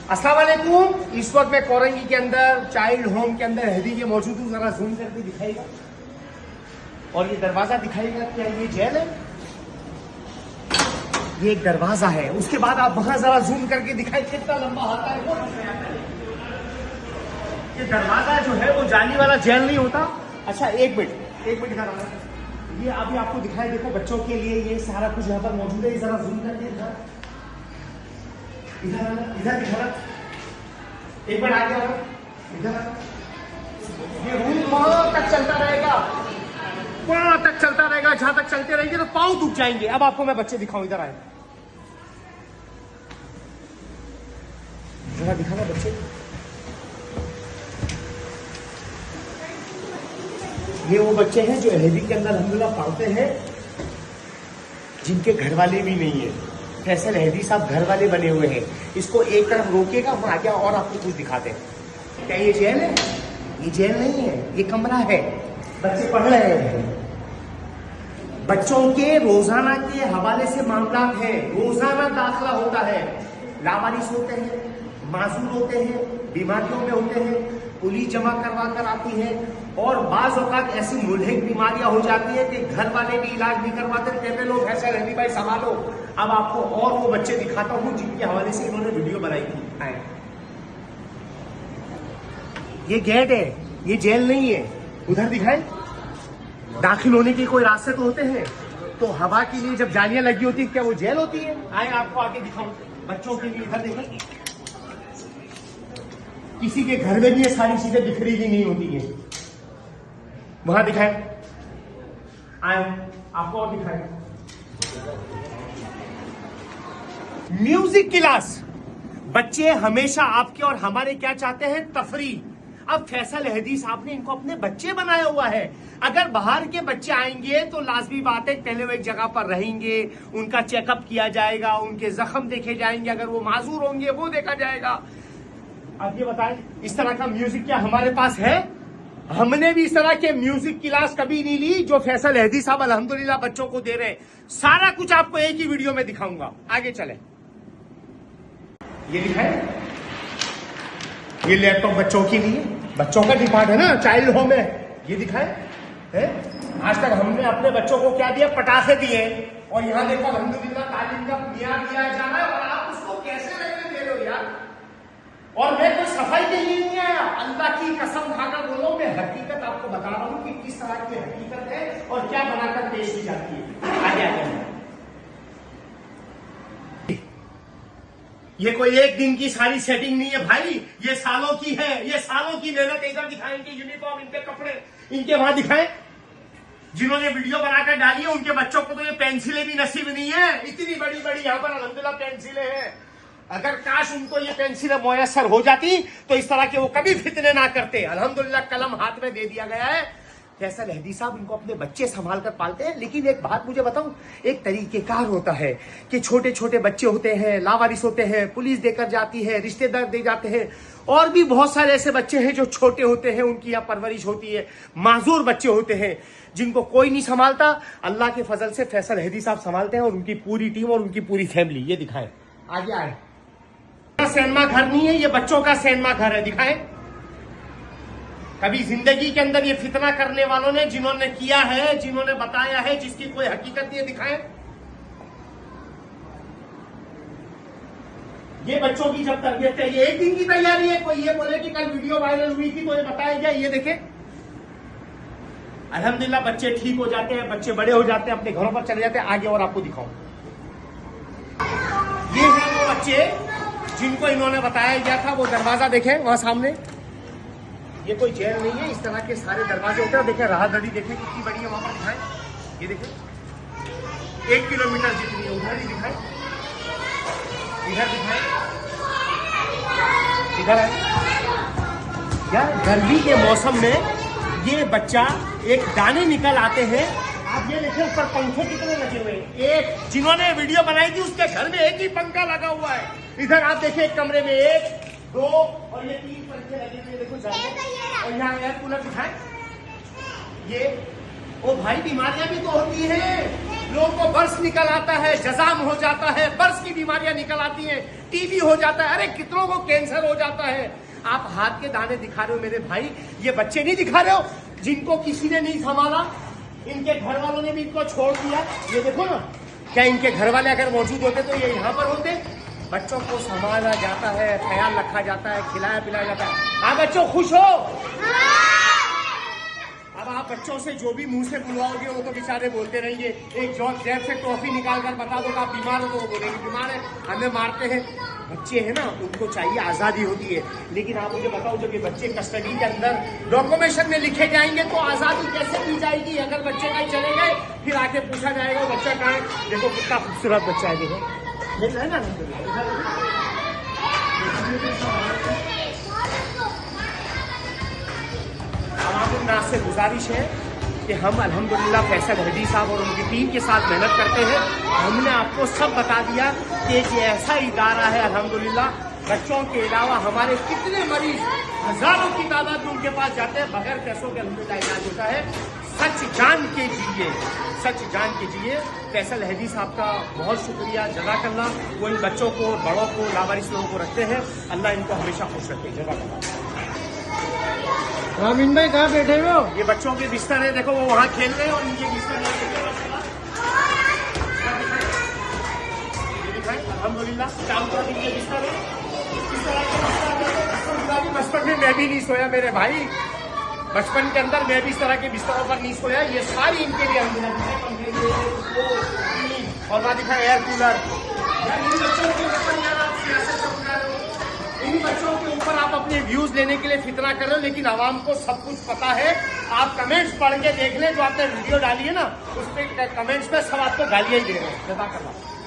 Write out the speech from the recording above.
अस्सलाम वालेकुम। इस वक्त मैं कोरंगी के अंदर चाइल्ड होम के अंदर हैदी के मौजूद हूँ। जरा जूम करके दिखाएगा और ये दरवाजा दिखाएगा। क्या ये जेल है? ये एक दरवाजा है। उसके बाद आप वहां जरा जूम करके दिखाए कितना लंबा आता है। ये दरवाजा जो है वो जाली वाला जेल नहीं होता। अच्छा एक मिनट दिखा रहा हूं। ये अभी आपको दिखाई, देखो बच्चों के लिए ये सारा कुछ यहाँ पर मौजूद है। जरा जूम करके इधर दिखा, एक बार आगे इधर। ये रूम वहां तक चलता रहेगा, वहां तक चलता रहेगा। जहां तक चलते रहेंगे तो पांव दुख जाएंगे। अब आपको मैं बच्चे दिखाऊं, इधर आए जरा दिखाना बच्चे। ये वो बच्चे हैं जो हैदी के अंदर अल्हम्दुलिल्लाह पढ़ते हैं, जिनके घर वाले भी नहीं है। फैसल हैदी साहब घर वाले बने हुए हैं। इसको एक तरफ रोकेगा, वहां आगे और आपको कुछ दिखाते हैं। क्या ये जेल है? ये जेल नहीं है, ये कमरा है। बच्चे पढ़ रहे हैं। बच्चों के रोजाना के हवाले से मामला है। रोजाना दाखिला होता है। लावारिस होते हैं, मासूम होते हैं, बीमारियों में होते हैं, पुलिस जमा करवा कर आती है और बाज औकात ऐसी मुल्हिक बीमारियां हो जाती है कि घर वाले भी इलाज नहीं करवाते। कहते लोग फैसल हैदी भाई संभालो। अब आपको और वो बच्चे दिखाता हूं जिनके हवाले से इन्होंने वीडियो बनाई थी। ये गेट है, ये जेल नहीं है। उधर दिखाए, दाखिल होने के कोई रास्ते तो होते हैं। तो हवा के लिए जब जालियां लगी होती है, क्या वो जेल होती है? आए आपको आगे दिखाऊं बच्चों के लिए। इधर देखें, किसी के घर में भी ये सारी चीजें बिखरी हुई नहीं होती है। वहां दिखाए, आए आपको और दिखाए। Music class. बच्चे हमेशा आपके और हमारे क्या चाहते हैं? तफरी। अब फैसल हैदी साहब ने इनको अपने बच्चे बनाया हुआ है। अगर बाहर के बच्चे आएंगे तो लाजमी बात है पहले वो एक जगह पर रहेंगे, उनका चेकअप किया जाएगा, उनके जख्म देखे जाएंगे, अगर वो माजूर होंगे वो देखा जाएगा। अब ये बताएं, इस तरह का म्यूजिक क्या हमारे पास है? हमने भी इस तरह के म्यूजिक क्लास कभी नहीं ली जो फैसल हैदी साहब अल्हम्दुलिल्लाह बच्चों को दे रहे हैं। सारा कुछ आपको एक ही वीडियो में दिखाऊंगा। आगे चले, ये दिखाए। ये लैपटॉप बच्चों के लिए, बच्चों का डिपार्ट है ना, चाइल्ड होम है। ये दिखाए है? आज तक हमने अपने बच्चों को क्या दिया? पटाखे दिए। और यहाँ देखो अल्हम्दुलिल्लाह तालीम का मियार दिया जा रहा है और आप उसको कैसे लगने दे रहे हो यार? और मैं कोई सफाई के लिए नहीं आया, अल्लाह की कसम खाकर बोलो, मैं हकीकत आपको बता रहा हूं कि किस तरह की हकीकत है और क्या बनाकर पेश की जाती है। आगे आगे। ये कोई एक दिन की सारी सेटिंग नहीं है भाई, ये सालों की है। ये सालों की मेहनत। इधर दिखाएं इनके यूनिफॉर्म, इनके कपड़े, इनके वहां दिखाएं। जिन्होंने वीडियो बनाकर डाली है उनके बच्चों को तो ये पेंसिलें भी नसीब नहीं है। इतनी बड़ी बड़ी यहाँ पर अल्हम्दुलिल्लाह पेंसिलें हैं। अगर काश उनको ये पेंसिलें मुयस्सर हो जाती तो इस तरह के वो कभी फितने ना करते। अल्हम्दुलिल्लाह कलम हाथ में दे दिया गया है। फैसल हैदी साहब इनको अपने बच्चे संभाल कर पालते हैं। लेकिन एक बात मुझे बताऊं, एक तरीकेकार होता है कि छोटे छोटे बच्चे होते हैं, लावारिस होते हैं, पुलिस देकर जाती है, रिश्तेदार दे जाते हैं, और भी बहुत सारे ऐसे बच्चे हैं जो छोटे होते हैं, उनकी यहाँ परवरिश होती है। माजूर बच्चे होते हैं जिनको कोई नहीं संभालता। अल्लाह के फजल से फैसल हैदी साहब संभालते हैं और उनकी पूरी टीम और उनकी पूरी फैमिली। ये दिखाएं, आगे आए। सिनेमा घर नहीं है, ये बच्चों का सिनेमा घर है। दिखाएं, कभी जिंदगी के अंदर ये फितना करने वालों ने, जिन्होंने किया है, जिन्होंने बताया है, जिसकी कोई हकीकत नहीं है। दिखाएं, ये बच्चों की जब तरबियत है, ये एक दिन की तैयारी है। कोई ये बोले कि कल वीडियो वायरल हुई थी तो ये बताया गया। ये देखें, अल्हम्दुलिल्लाह बच्चे ठीक हो जाते हैं, बच्चे बड़े हो जाते हैं, अपने घरों पर चले जाते हैं। आगे और आपको दिखाऊं, ये है वो बच्चे जिनको इन्होंने बताया गया था। वो दरवाजा देखें वहां सामने, ये कोई जेल नहीं है। इस तरह के सारे दरवाजे होते हैं। देखें राहदरी, देखें कितनी बड़ी है वहां पर। दिखाएं, ये देखें 1 किलोमीटर जितनी है। उधर ही दिखाएं, इधर दिखाएं, इधर है यार। गर्मी के मौसम में ये बच्चा एक दाने निकल आते हैं। आप ये देखें ऊपर पंखे कितने लगे हुए हैं। एक जिन्होंने वीडियो बनाई थी उसके घर में एक ही पंखा लगा हुआ है। इधर आप देखिए एक कमरे में 1, 2 और ये 3 पंखे लगे हुए। देखो और यहाँ एयर कूलर दिखाएं। ये ओ भाई बीमारियां भी तो होती हैं, लोगों को बर्स निकल आता है, जजाम हो जाता है, बर्स की बीमारियां निकल आती हैं, टीबी हो जाता है, अरे कितनों को कैंसर हो जाता है। आप हाथ के दाने दिखा रहे हो मेरे भाई, ये बच्चे नहीं दिखा रहे हो जिनको किसी ने नहीं संभाला, इनके घर वालों ने भी इनको छोड़ दिया। ये देखो ना, क्या इनके घर वाले अगर मौजूद होते तो ये यहाँ पर होते। बच्चों को संभाला जाता है, ख्याल रखा जाता है, खिलाया पिलाया जाता है। हाँ बच्चों खुश हो? अब आप बच्चों से जो भी मुंह से बुलवाओगे वो तो बेचारे बोलते रहेंगे। एक जॉब जेब से टॉफी निकाल कर बता दो कि आप बीमार हो तो वो बोलेंगे बीमार है, हमें मारते हैं। बच्चे हैं ना, उनको चाहिए आज़ादी होती है। लेकिन आप मुझे बताओ जब ये बच्चे कस्टडी के अंदर डॉक्यूमेंटेशन में लिखे जाएंगे तो आज़ादी कैसे दी जाएगी? अगर बच्चे कहीं चले गए फिर आके पूछा जाएगा वो बच्चा कहाँ है। देखो कितना खूबसूरत बच्चा है, देखो है ना। नाज से गुजारिश है कि हम अल्हम्दुलिल्लाह फैसल हदी साहब और उनकी टीम के साथ मेहनत करते हैं। हमने आपको सब बता दिया कि एक ऐसा इदारा है अल्हम्दुलिल्लाह, बच्चों के अलावा हमारे कितने मरीज हजारों की तादाद में उनके पास जाते हैं, बगैर पैसों के अल्हम्दुलिल्लाह इलाज होता है। सच जान के जिए, सच जान के जिए। फैसल हदी साहब का बहुत शुक्रिया, जज़ाकल्लाह। वो इन बच्चों को, बड़ों को, लावारिस लोगों को रखते हैं। अल्लाह इनको हमेशा खुश रखे, जज़ाकल्लाह। रामीन भाई कहाँ बैठे हो? ये बच्चों के बिस्तर है, देखो वो वहाँ खेल रहे हैं और इनके बिस्तर अल्हम्दुलिल्लाह इनके बिस्तर है। बचपन में मैं भी नहीं सोया मेरे भाई, बचपन के अंदर मैं भी इस तरह के बिस्तरों पर नहीं सोया। ये सारी इनके लिए और वहाँ दिखा एयर कूलर। इन बच्चों के ऊपर आप अपने व्यूज लेने के लिए फितना कर रहे हो, लेकिन आवाम को सब कुछ पता है। आप कमेंट्स पढ़ के देख लें, जो आपने वीडियो डाली है ना उस पर कमेंट्स में सब आपको गालियां ही दे रहे हैं।